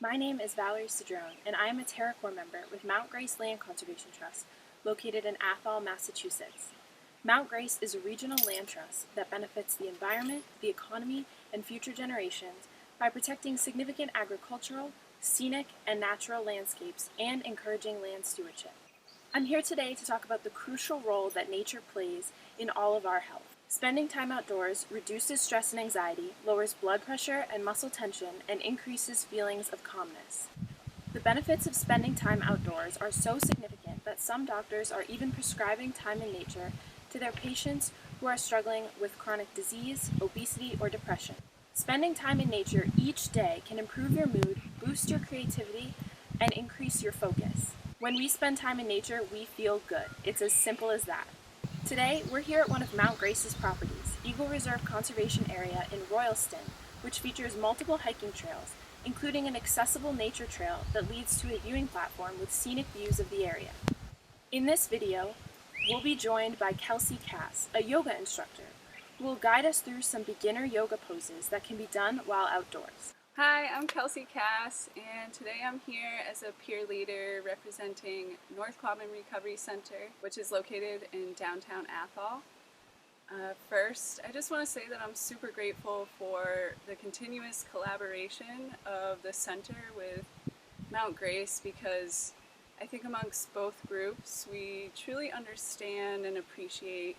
My name is Valerie Cedrone, and I am a Terra Corps member with Mount Grace Land Conservation Trust, located in Athol, Massachusetts. Mount Grace is a regional land trust that benefits the environment, the economy, and future generations by protecting significant agricultural, scenic, and natural landscapes and encouraging land stewardship. I'm here today to talk about the crucial role that nature plays in all of our health. Spending time outdoors reduces stress and anxiety, lowers blood pressure and muscle tension, and increases feelings of calmness. The benefits of spending time outdoors are so significant that some doctors are even prescribing time in nature to their patients who are struggling with chronic disease, obesity, or depression. Spending time in nature each day can improve your mood, boost your creativity, and increase your focus. When we spend time in nature, we feel good. It's as simple as that. Today, we're here at one of Mount Grace's properties, Eagle Reserve Conservation Area in Royalston, which features multiple hiking trails, including an accessible nature trail that leads to a viewing platform with scenic views of the area. In this video, we'll be joined by Kelsey Cass, a yoga instructor, who will guide us through some beginner yoga poses that can be done while outdoors. Hi, I'm Kelsey Cass, and today I'm here as a peer leader representing North Quabbin Recovery Center, which is located in downtown Athol. First, I just want to say that I'm super grateful for the continuous collaboration of the center with Mount Grace, because I think amongst both groups we truly understand and appreciate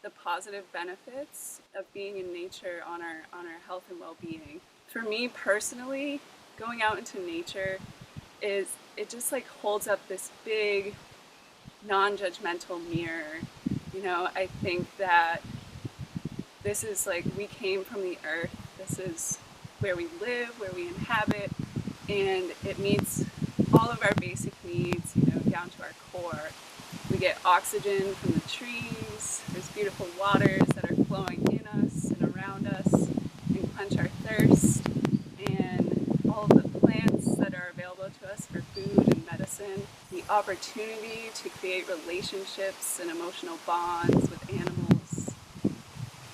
the positive benefits of being in nature on our health and well-being. For me personally, going out into nature it just like holds up this big non-judgmental mirror. You know, I think that this is like, we came from the earth, this is where we live, where we inhabit, and it meets all of our basic needs, you know, down to our core. We get oxygen from the trees, there's beautiful waters that are flowing in us and around us and quench our thirst, and all of the plants that are available to us for food and medicine, the opportunity to create relationships and emotional bonds with animals.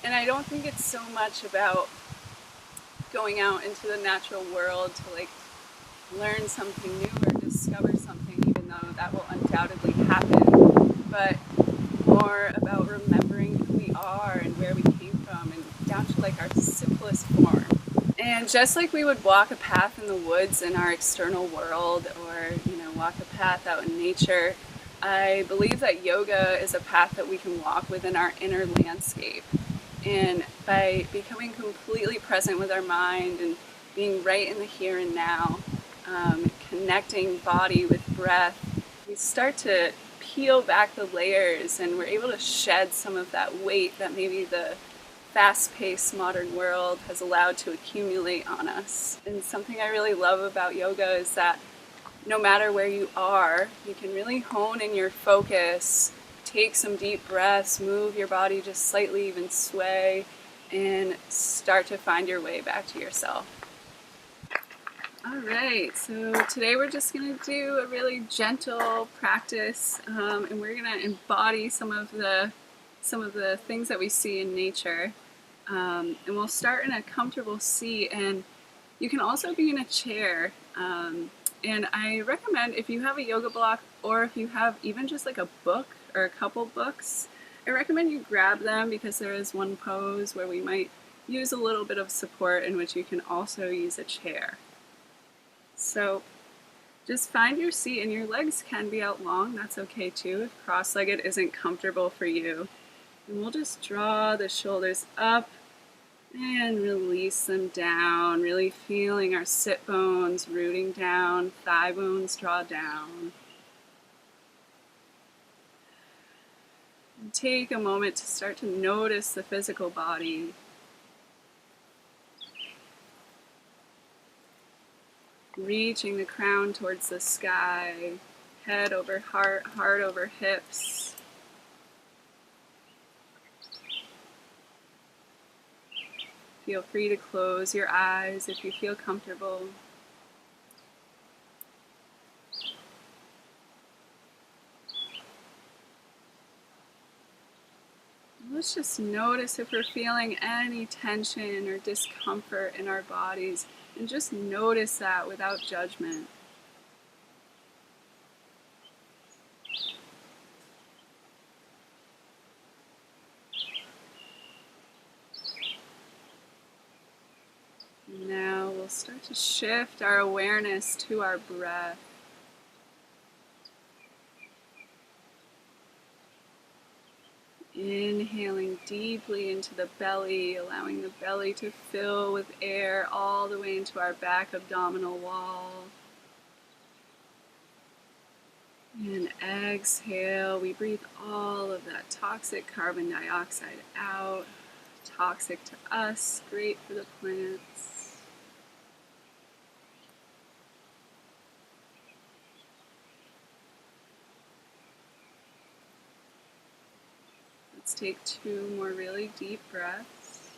And I don't think it's so much about going out into the natural world to like learn something new or discover something, even though that will undoubtedly happen, but more about remembering who we are and where we came from, and down to like our simplest form. And just like we would walk a path in the woods in our external world, or walk a path out in nature, I believe that yoga is a path that we can walk within our inner landscape. And by becoming completely present with our mind and being right in the here and now, connecting body with breath, we start to peel back the layers, and we're able to shed some of that weight that maybe the fast-paced modern world has allowed to accumulate on us. And something I really love about yoga is that no matter where you are, you can really hone in your focus, take some deep breaths, move your body just slightly, even sway, and start to find your way back to yourself. Alright, so today we're just going to do a really gentle practice, and we're going to embody some of the things that we see in nature. And we'll start in a comfortable seat, and you can also be in a chair. And I recommend, if you have a yoga block, or if you have even just like a book or a couple books, I recommend you grab them, because there is one pose where we might use a little bit of support, in which you can also use a chair. So just find your seat, and your legs can be out long, that's okay too, if cross-legged isn't comfortable for you. And we'll just draw the shoulders up and release them down, really feeling our sit bones rooting down, thigh bones draw down. And take a moment to start to notice the physical body. Reaching the crown towards the sky, head over heart, heart over hips. Feel free to close your eyes if you feel comfortable. Let's just notice if we're feeling any tension or discomfort in our bodies. And just notice that without judgment. Now we'll start to shift our awareness to our breath. Inhaling deeply into the belly, allowing the belly to fill with air all the way into our back abdominal wall. And exhale, we breathe all of that toxic carbon dioxide out. Toxic to us, great for the plants. Let's take 2 more really deep breaths.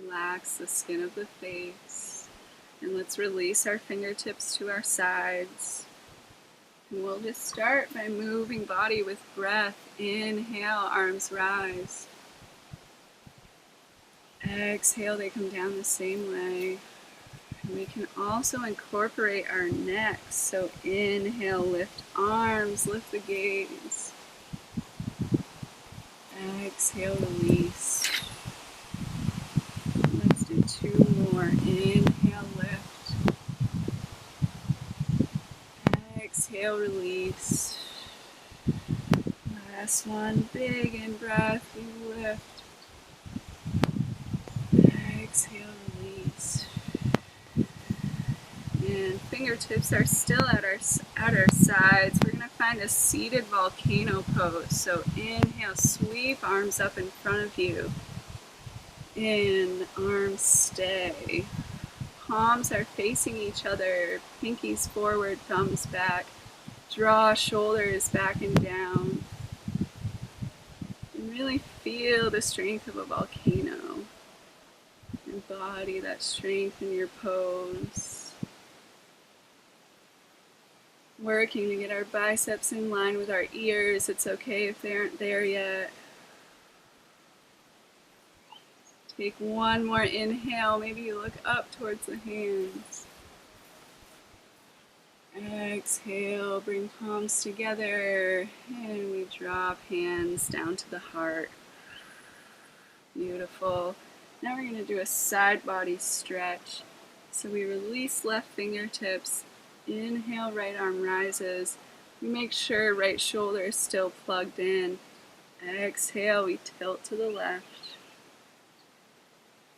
Relax the skin of the face, and let's release our fingertips to our sides. And we'll just start by moving body with breath. Inhale, arms rise. Exhale, they come down the same way. And we can also incorporate our necks. So inhale, lift arms, lift the gaze. Exhale, release. Let's do 2 more. Inhale, lift. Exhale, release. Last one, big in breath, we lift. Exhale, release. And fingertips are still at our sides. We're going to find a seated volcano pose. So inhale, sweep arms up in front of you. In, arms stay. Palms are facing each other. Pinkies forward, thumbs back. Draw shoulders back and down. And really feel the strength of a volcano. Embody that strength in your pose. Working to get our biceps in line with our ears. It's okay if they aren't there yet. Take 1 more inhale. Maybe you look up towards the hands. Exhale, bring palms together, and we drop hands down to the heart. Beautiful. Now we're going to do a side body stretch. So we release left fingertips. Inhale, right arm rises. We make sure right shoulder is still plugged in. Exhale, we tilt to the left.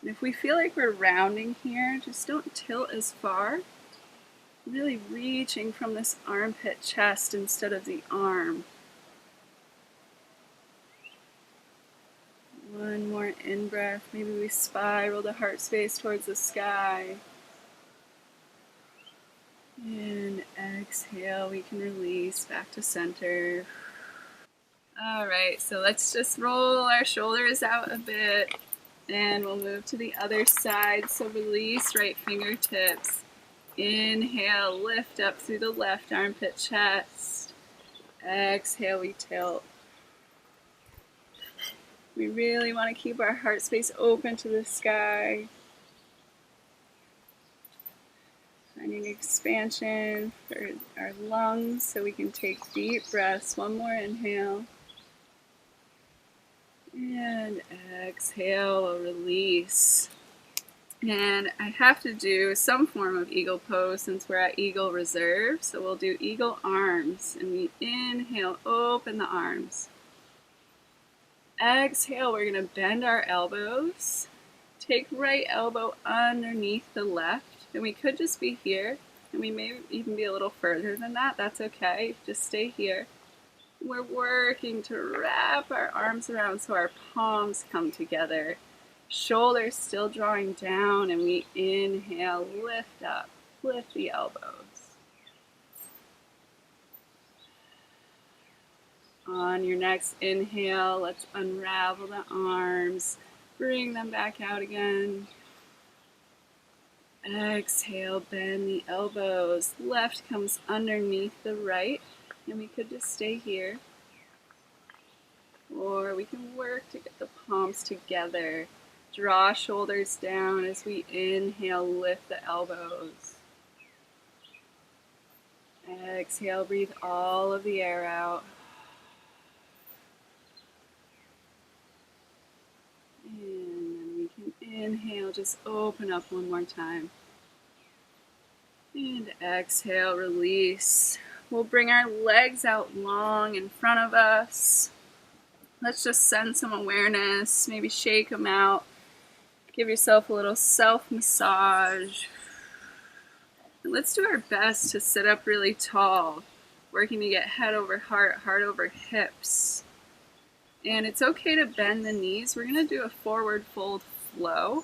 And if we feel like we're rounding here, just don't tilt as far. Really reaching from this armpit chest instead of the arm. 1 more in-breath. Maybe we spiral the heart space towards the sky. And exhale, we can release back to center. Alright, so let's just roll our shoulders out a bit. And we'll move to the other side. So release right fingertips. Inhale, lift up through the left armpit chest. Exhale, we tilt. We really want to keep our heart space open to the sky. Finding expansion for our lungs so we can take deep breaths. 1 more inhale. And exhale, we'll release. And I have to do some form of eagle pose since we're at eagle reserve. So we'll do eagle arms. And we inhale, open the arms. Exhale, we're going to bend our elbows. Take right elbow underneath the left. And we could just be here. And we may even be a little further than that. That's okay. Just stay here. We're working to wrap our arms around so our palms come together. Shoulders still drawing down, and we inhale, lift up, lift the elbows. On your next inhale, let's unravel the arms, bring them back out again. Exhale, bend the elbows. Left comes underneath the right, and we could just stay here. Or we can work to get the palms together. Draw shoulders down as we inhale, lift the elbows. Exhale, breathe all of the air out. And then we can inhale, just open up one more time. And exhale, release. We'll bring our legs out long in front of us. Let's just send some awareness, maybe shake them out. Give yourself a little self-massage. And let's do our best to sit up really tall, working to get head over heart, heart over hips. And it's okay to bend the knees. We're going to do a forward fold flow.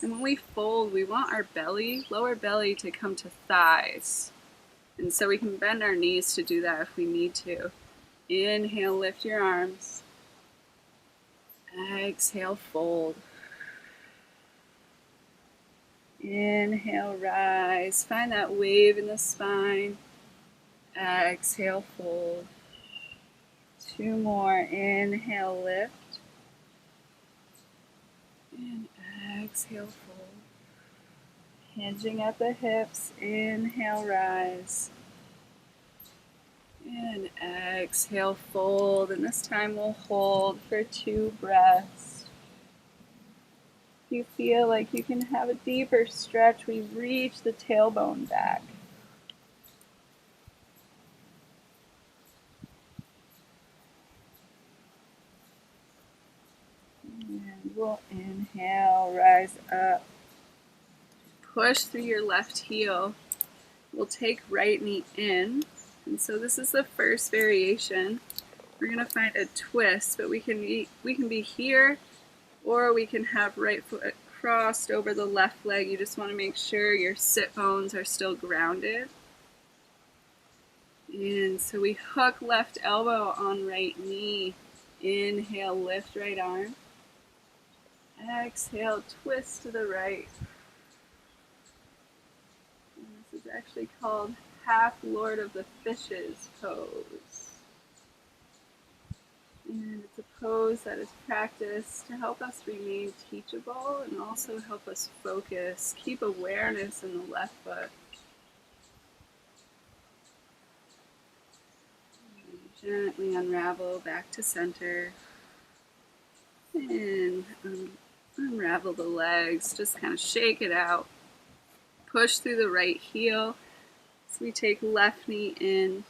And when we fold, we want our belly, lower belly, to come to thighs. And so we can bend our knees to do that if we need to. Inhale, lift your arms. Exhale, fold. Inhale, rise. Find that wave in the spine. Exhale, fold. 2 more. Inhale, lift. And exhale, fold. Hinging at the hips. Inhale, rise. And exhale, fold. And this time we'll hold for 2 breaths. If you feel like you can have a deeper stretch, we reach the tailbone back. And we'll inhale, rise up. Push through your left heel. We'll take right knee in. And so this is the first variation. We're going to find a twist, but we can be here, or we can have right foot crossed over the left leg. You just want to make sure your sit bones are still grounded. And so we hook left elbow on right knee. Inhale, lift right arm. Exhale, twist to the right. And this is actually called half Lord of the Fishes pose. And it's a pose that is practiced to help us remain teachable and also help us focus, keep awareness in the left foot. And gently unravel back to center. And unravel the legs, just kind of shake it out. Push through the right heel. So we take left knee in.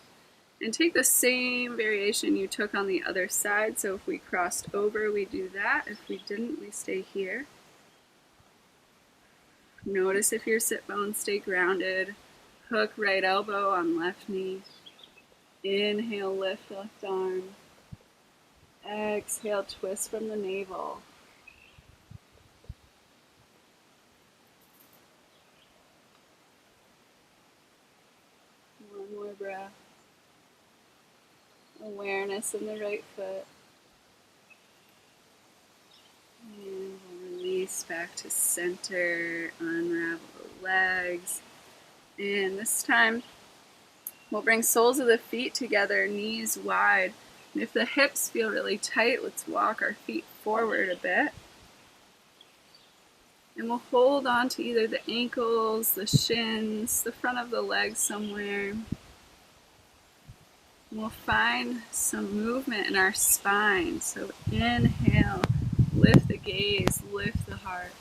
And take the same variation you took on the other side. So if we crossed over, we do that. If we didn't, we stay here. Notice if your sit bones stay grounded. Hook right elbow on left knee. Inhale, lift left arm. Exhale, twist from the navel. One more breath. Awareness in the right foot. And we'll release back to center, unravel the legs. And this time, we'll bring soles of the feet together, knees wide. And if the hips feel really tight, let's walk our feet forward a bit. And we'll hold on to either the ankles, the shins, the front of the legs somewhere. We'll find some movement in our spine. So inhale, lift the gaze, lift the heart.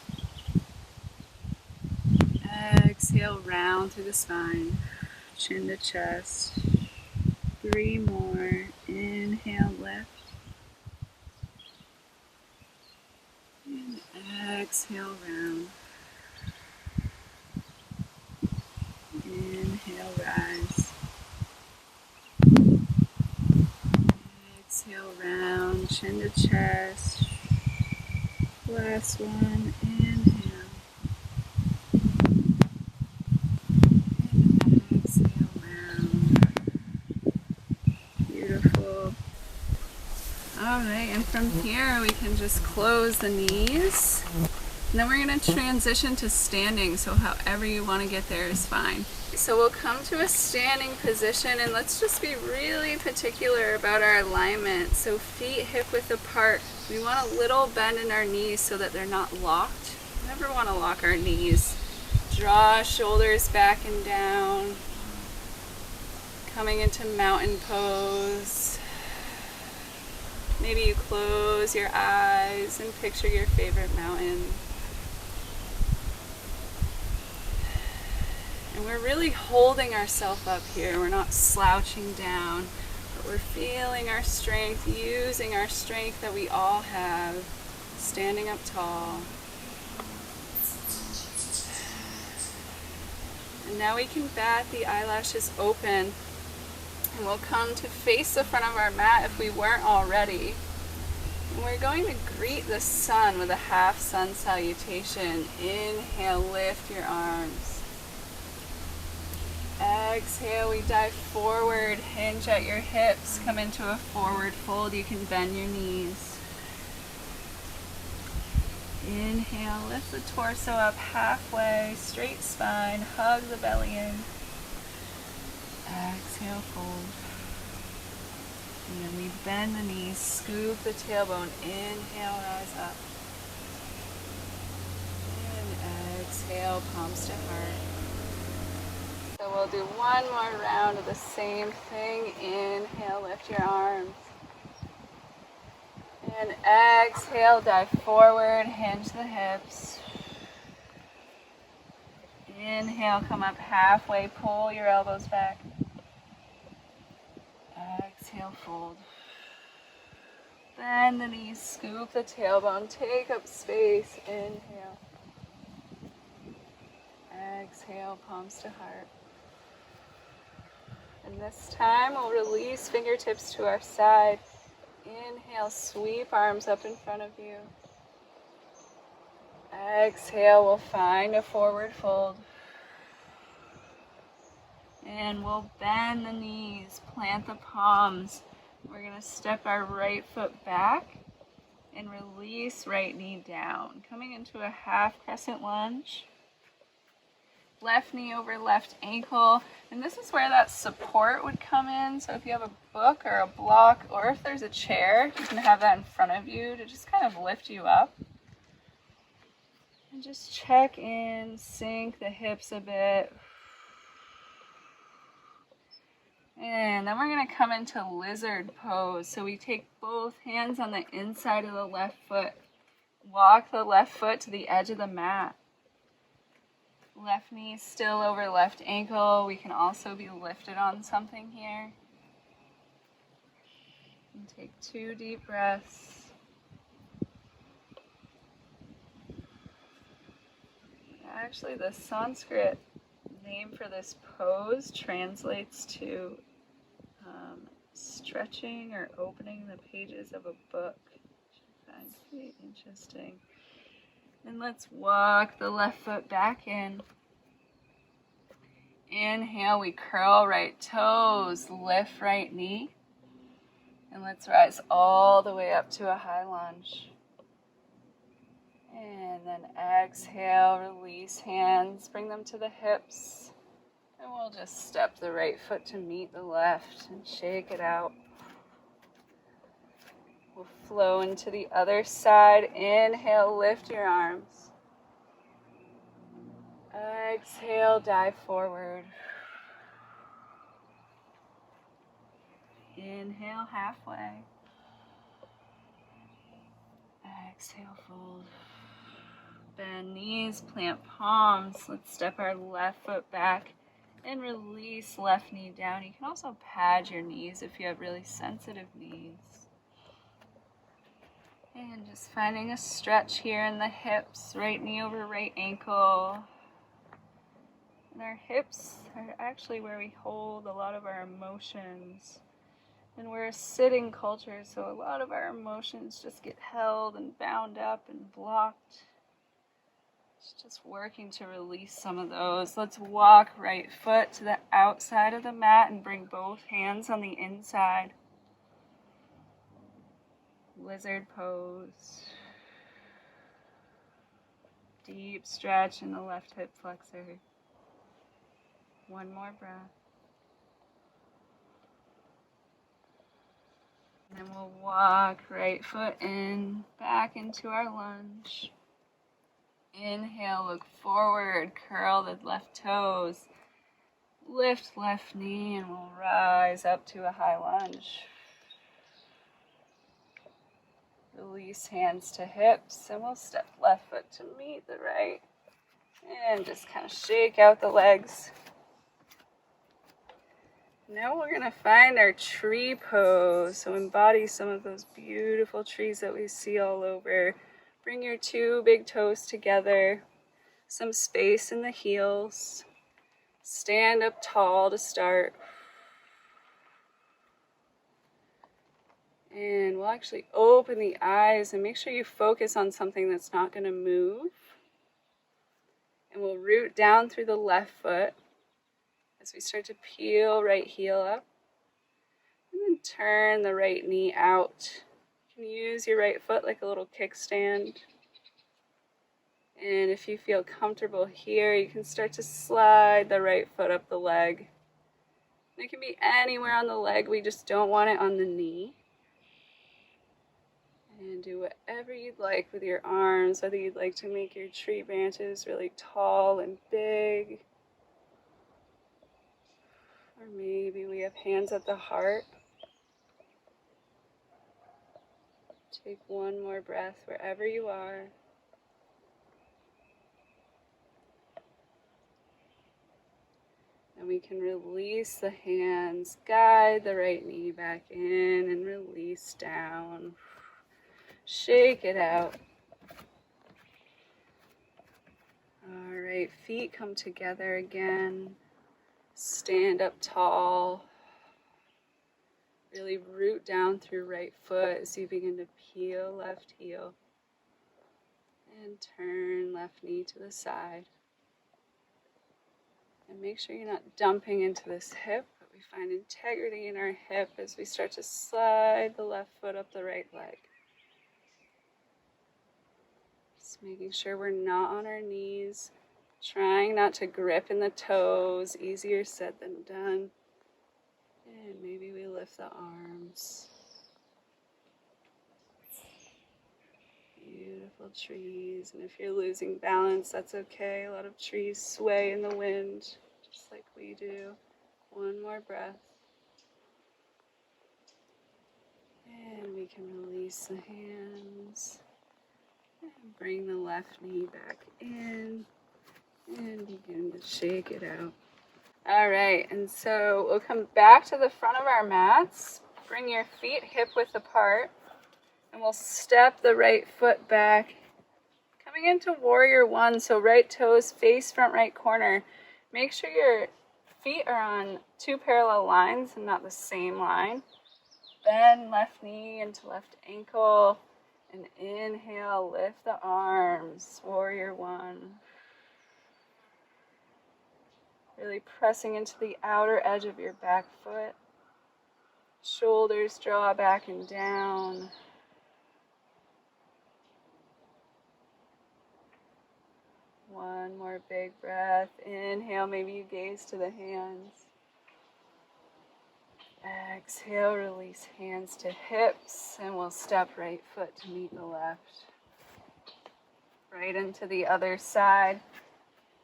Exhale, round through the spine, chin to chest. 3 more. Inhale, lift. And exhale, round. Inhale, rise. Exhale, round, chin to chest. Last one, inhale. And exhale, round. Beautiful. All right, and from here we can just close the knees. And then we're going to transition to standing, so however you want to get there is fine. So we'll come to a standing position, and let's just be really particular about our alignment. So feet hip width apart. We want a little bend in our knees so that they're not locked. We never want to lock our knees. Draw shoulders back and down. Coming into mountain pose. Maybe you close your eyes and picture your favorite mountain. And we're really holding ourselves up here. We're not slouching down, but we're feeling our strength, using our strength that we all have, standing up tall. And now we can bat the eyelashes open, and we'll come to face the front of our mat if we weren't already. And we're going to greet the sun with a half sun salutation. Inhale, lift your arms. Exhale, we dive forward, hinge at your hips, come into a forward fold. You can bend your knees. Inhale, lift the torso up halfway, straight spine, hug the belly in. Exhale, fold. And then we bend the knees, scoop the tailbone, inhale, rise up. And exhale, palms to heart. So we'll do one more round of the same thing. Inhale, lift your arms. And exhale, dive forward, hinge the hips. Inhale, come up halfway, pull your elbows back. Exhale, fold. Bend the knees, scoop the tailbone, take up space. Inhale. Exhale, palms to heart. And this time we'll release fingertips to our side. Inhale, sweep arms up in front of you. Exhale, we'll find a forward fold. And we'll bend the knees, plant the palms. We're going to step our right foot back and release right knee down. Coming into a half crescent lunge. Left knee over left ankle, and this is where that support would come in. So if you have a book or a block, or if there's a chair, you can have that in front of you to just kind of lift you up. And just check in, sink the hips a bit. And then we're going to come into lizard pose. So we take both hands on the inside of the left foot. Walk the left foot to the edge of the mat. Left knee still over left ankle. We can also be lifted on something here. And take 2 deep breaths. Actually, the Sanskrit name for this pose translates to stretching or opening the pages of a book, which I find pretty interesting. And let's walk the left foot back in. Inhale, we curl right toes, lift right knee. And let's rise all the way up to a high lunge. And then exhale, release hands, bring them to the hips. And we'll just step the right foot to meet the left and shake it out. We'll flow into the other side. Inhale, lift your arms. Exhale, dive forward. Inhale, halfway. Exhale, fold. Bend knees, plant palms. Let's step our left foot back and release left knee down. You can also pad your knees if you have really sensitive knees. And just finding a stretch here in the hips, right knee over right ankle. And our hips are actually where we hold a lot of our emotions. And we're a sitting culture, so a lot of our emotions just get held and bound up and blocked. It's just working to release some of those. Let's walk right foot to the outside of the mat and bring both hands on the inside. Lizard pose. deep stretch in the left hip flexor. One more breath. And then we'll walk right foot in, back into our lunge. Inhale, look forward, curl the left toes. Lift left knee and we'll rise up to a high lunge. Release hands to hips and we'll step left foot to meet the right. And just kind of shake out the legs. Now we're going to find our tree pose. So embody some of those beautiful trees that we see all over. Bring your two big toes together. Some space in the heels. Stand up tall to start. And we'll actually open the eyes and make sure you focus on something that's not going to move. And we'll root down through the left foot as we start to peel right heel up. And then turn the right knee out. You can use your right foot like a little kickstand. And if you feel comfortable here, you can start to slide the right foot up the leg. It can be anywhere on the leg, we just don't want it on the knee. And do whatever you'd like with your arms, whether you'd like to make your tree branches really tall and big. Or maybe we have hands at the heart. Take one more breath wherever you are. And we can release the hands, guide the right knee back in and release down. Shake it out. All right, feet come together again. Stand up tall. Really root down through right foot as you begin to peel left heel. And turn left knee to the side. And make sure you're not dumping into this hip, but we find integrity in our hip as we start to slide the left foot up the right leg. Just making sure we're not on our knees, trying not to grip in the toes, easier said than done. And maybe we lift the arms. Beautiful trees, and if you're losing balance, that's okay. A lot of trees sway in the wind, just like we do. One more breath. And we can release the hands. And bring the left knee back in. And begin to shake it out. All right, and so we'll come back to the front of our mats. Bring your feet hip-width apart. And we'll step the right foot back. Coming into warrior one, so right toes face front right corner. Make sure your feet are on two parallel lines and not the same line. Bend left knee into left ankle. And inhale, lift the arms, warrior one. Really pressing into the outer edge of your back foot. Shoulders draw back and down. One more big breath. Inhale, maybe you gaze to the hands. Exhale, release hands to hips, and we'll step right foot to meet the left. Right into the other side.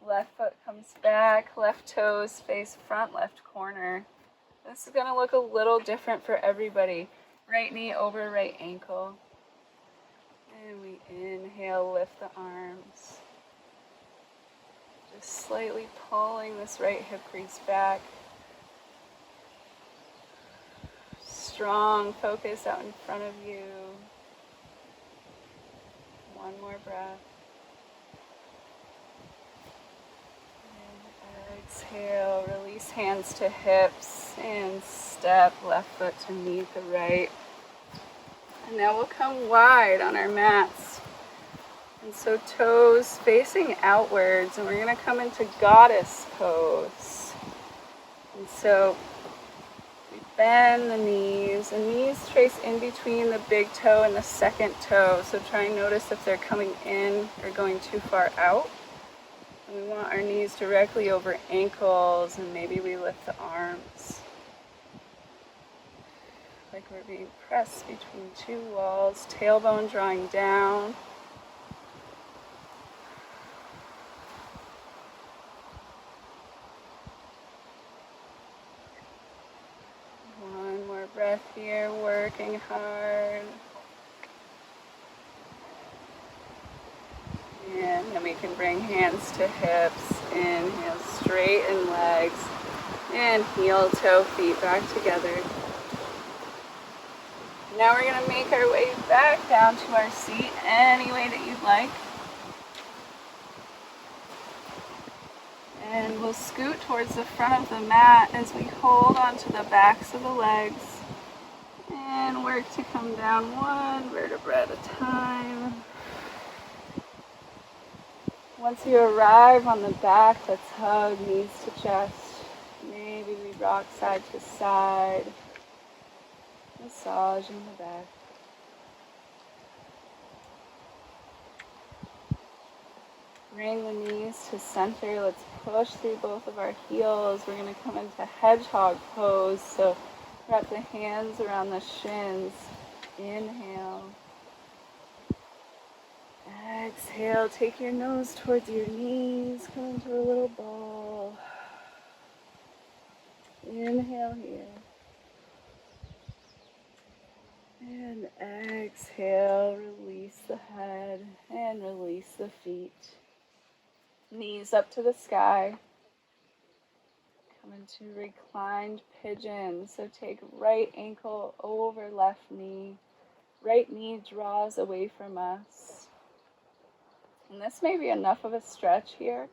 Left foot comes back, left toes face front, left corner. This is going to look a little different for everybody. Right knee over right ankle. And we inhale, lift the arms. Just slightly pulling this right hip crease back. Strong focus out in front of you. One more breath. And exhale, release hands to hips and step left foot to meet the right. And now we'll come wide on our mats. And so toes facing outwards, and we're going to come into goddess pose. And so we bend the knees, and knees trace in between the big toe and the second toe. So try and notice if they're coming in or going too far out. And we want our knees directly over ankles, and maybe we lift the arms like we're being pressed between two walls, tailbone drawing down. One more breath here, working hard. And then we can bring hands to hips, inhale, straighten legs, and heel, toe, feet back together. Now we're going to make our way back down to our seat any way that you'd like. And we'll scoot towards the front of the mat as we hold onto the backs of the legs and work to come down one vertebra at a time. Once you arrive on the back, let's hug knees to chest. Maybe we rock side to side. Massage in the back. Bring the knees to center. Let's push through both of our heels. We're going to come into hedgehog pose. So wrap the hands around the shins. Inhale. Exhale, take your nose towards your knees, come into a little ball. Inhale here. And exhale, release the head and release the feet. Knees up to the sky. Come into reclined pigeon. So take right ankle over left knee. Right knee draws away from us. And this may be enough of a stretch here,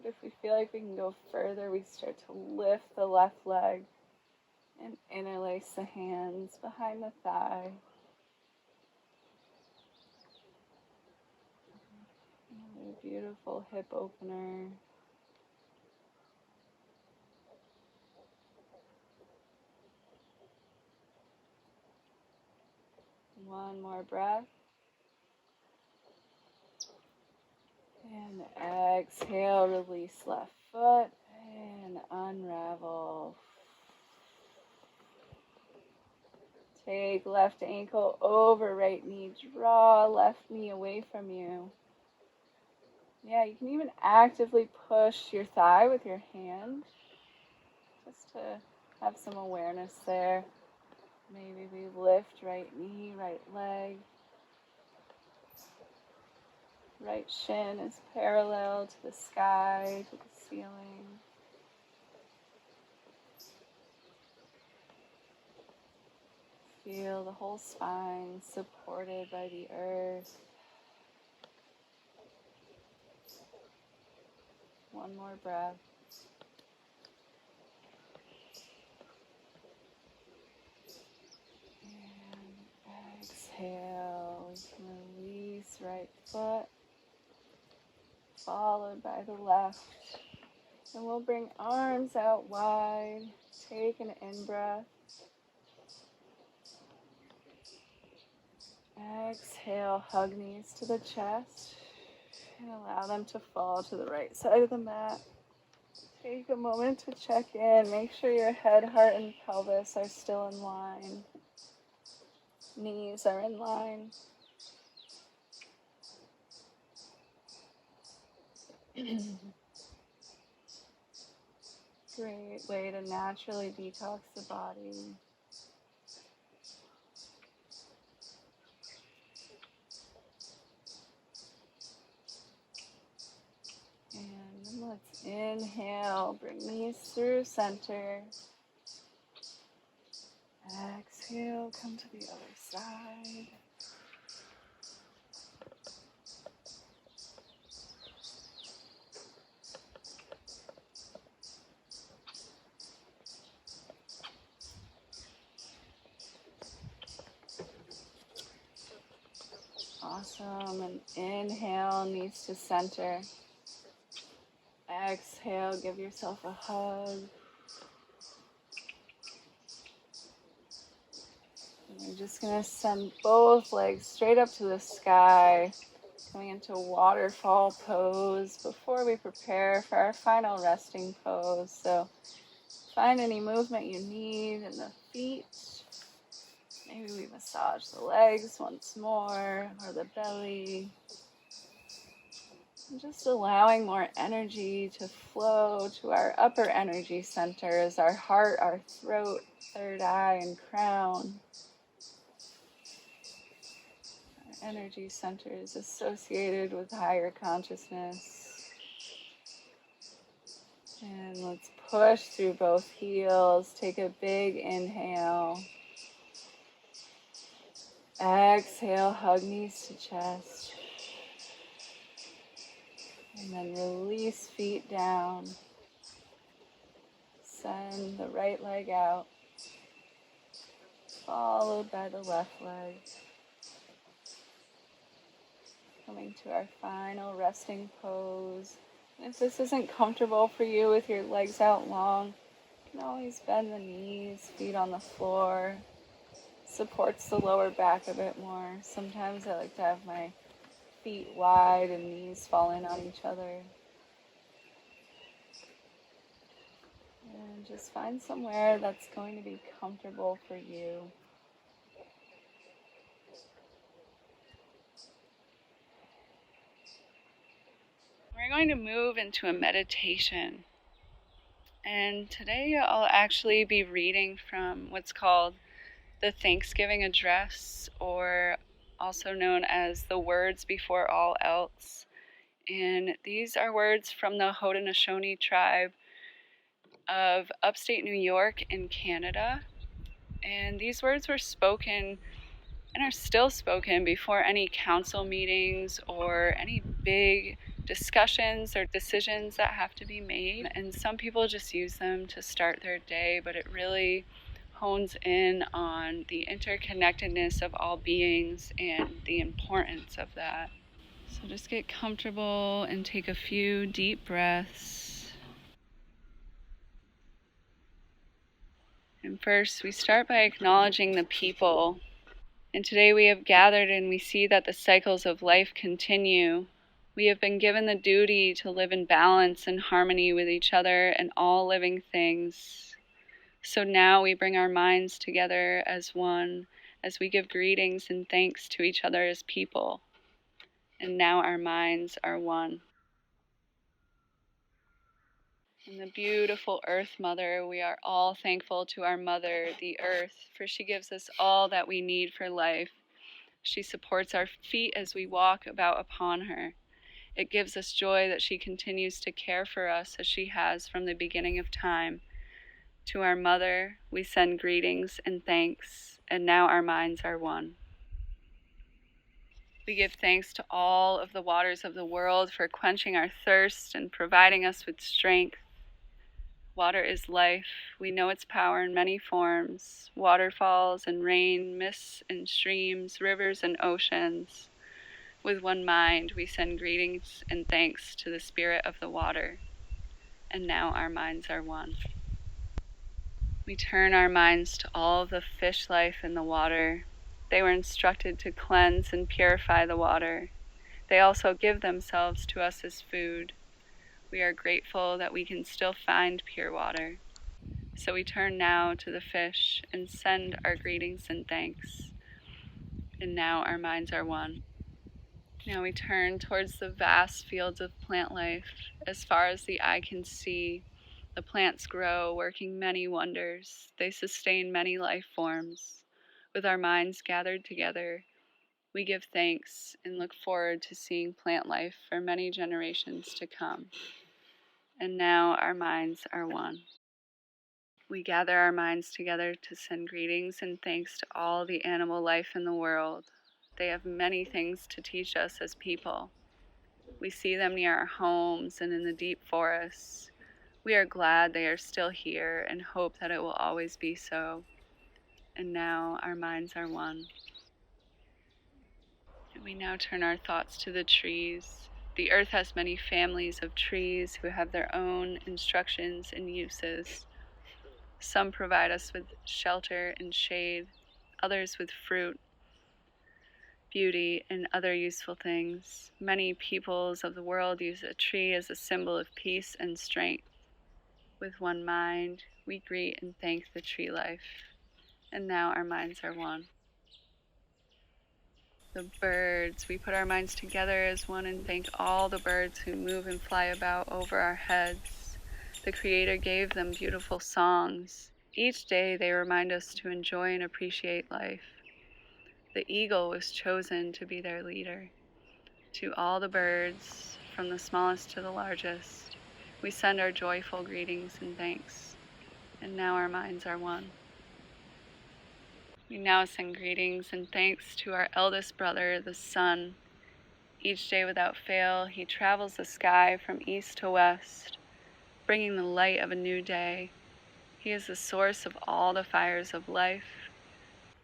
but if we feel like we can go further, we start to lift the left leg and interlace the hands behind the thigh. Another beautiful hip opener. One more breath. And exhale, release left foot and unravel. Take left ankle over right knee, draw left knee away from you. Yeah, you can even actively push your thigh with your hand, just to have some awareness there. Maybe we lift right knee, right leg. Right shin is parallel to the sky, to the ceiling. Feel the whole spine supported by the earth. One more breath. And exhale. We can release right foot, followed by the left. And we'll bring arms out wide. Take an in-breath. Exhale, hug knees to the chest. And allow them to fall to the right side of the mat. Take a moment to check in. Make sure your head, heart, and pelvis are still in line. Knees are in line. Great way to naturally detox the body. And let's inhale, bring knees through center. Exhale, come to the other side. Awesome. And inhale, knees to center. Exhale, give yourself a hug. We're just going to send both legs straight up to the sky, coming into waterfall pose before we prepare for our final resting pose. So find any movement you need in the feet. Maybe we massage the legs once more, or the belly. And just allowing more energy to flow to our upper energy centers, our heart, our throat, third eye, and crown. Our energy centers associated with higher consciousness. And let's push through both heels. Take a big inhale. Exhale, hug knees to chest. And then release feet down. Send the right leg out, followed by the left leg. Coming to our final resting pose. And if this isn't comfortable for you with your legs out long, you can always bend the knees, feet on the floor. Supports the lower back a bit more. Sometimes I like to have my feet wide and knees falling on each other. And just find somewhere that's going to be comfortable for you. We're going to move into a meditation. And today I'll actually be reading from what's called the Thanksgiving Address, or also known as the Words Before All Else. And these are words from the Haudenosaunee tribe of upstate New York in Canada. And these words were spoken and are still spoken before any council meetings or any big discussions or decisions that have to be made. And some people just use them to start their day, but it really hones in on the interconnectedness of all beings and the importance of that. So just get comfortable and take a few deep breaths. And first, we start by acknowledging the people. And today we have gathered and we see that the cycles of life continue. We have been given the duty to live in balance and harmony with each other and all living things. So now we bring our minds together as one, as we give greetings and thanks to each other as people. And now our minds are one. And the beautiful Earth Mother, we are all thankful to our Mother, the Earth, for she gives us all that we need for life. She supports our feet as we walk about upon her. It gives us joy that she continues to care for us as she has from the beginning of time. To our Mother, we send greetings and thanks, and now our minds are one. We give thanks to all of the waters of the world for quenching our thirst and providing us with strength. Water is life. We know its power in many forms: waterfalls and rain, mists and streams, rivers and oceans. With one mind, we send greetings and thanks to the spirit of the water. And now our minds are one. We turn our minds to all of the fish life in the water. They were instructed to cleanse and purify the water. They also give themselves to us as food. We are grateful that we can still find pure water. So we turn now to the fish and send our greetings and thanks. And now our minds are one. Now we turn towards the vast fields of plant life. As far as the eye can see, the plants grow, working many wonders. They sustain many life forms. With our minds gathered together, we give thanks and look forward to seeing plant life for many generations to come. And now our minds are one. We gather our minds together to send greetings and thanks to all the animal life in the world. They have many things to teach us as people. We see them near our homes and in the deep forests. We are glad they are still here and hope that it will always be so. And now our minds are one. And we now turn our thoughts to the trees. The earth has many families of trees who have their own instructions and uses. Some provide us with shelter and shade. others with fruit, beauty, and other useful things. Many peoples of the world use a tree as a symbol of peace and strength. With one mind, we greet and thank the tree life, and now our minds are one. The birds, we put our minds together as one and thank all the birds who move and fly about over our heads. The Creator gave them beautiful songs. Each day they remind us to enjoy and appreciate life. The eagle was chosen to be their leader. To all the birds, from the smallest to the largest, we send our joyful greetings and thanks. And now our minds are one. We now send greetings and thanks to our eldest brother, the sun. Each day without fail, he travels the sky from east to west, bringing the light of a new day. He is the source of all the fires of life.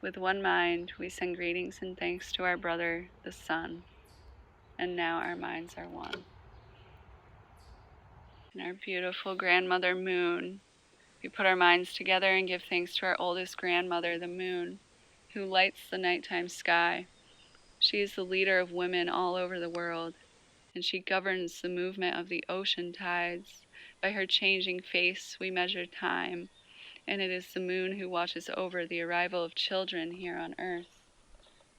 With one mind, we send greetings and thanks to our brother, the sun. And now our minds are one. And our beautiful grandmother, Moon. We put our minds together and give thanks to our oldest grandmother, the moon, who lights the nighttime sky. She is the leader of women all over the world, and she governs the movement of the ocean tides. By her changing face, we measure time, and it is the moon who watches over the arrival of children here on earth.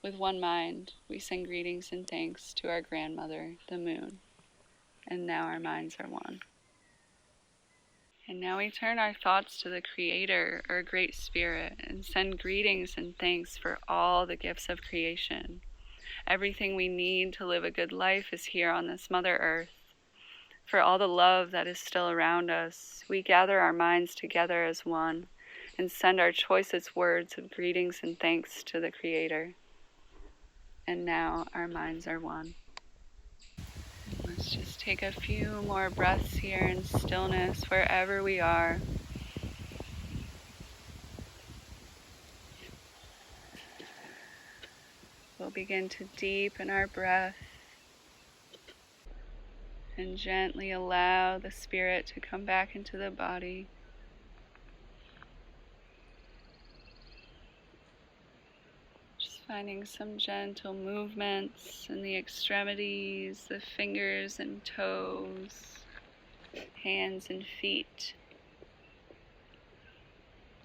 With one mind, we send greetings and thanks to our grandmother, the moon, and now our minds are one. And now we turn our thoughts to the Creator, our Great Spirit, and send greetings and thanks for all the gifts of creation. Everything we need to live a good life is here on this Mother Earth. For all the love that is still around us, we gather our minds together as one and send our choicest words of greetings and thanks to the Creator. And now our minds are one. Let's just take a few more breaths here in stillness wherever we are. We'll begin to deepen our breath and gently allow the spirit to come back into the body. Just finding some gentle movements in the extremities, the fingers and toes, hands and feet.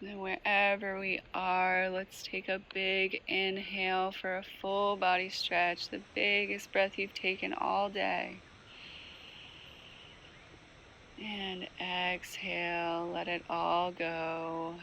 And wherever we are, let's take a big inhale for a full body stretch, the biggest breath you've taken all day. And exhale, let it all go.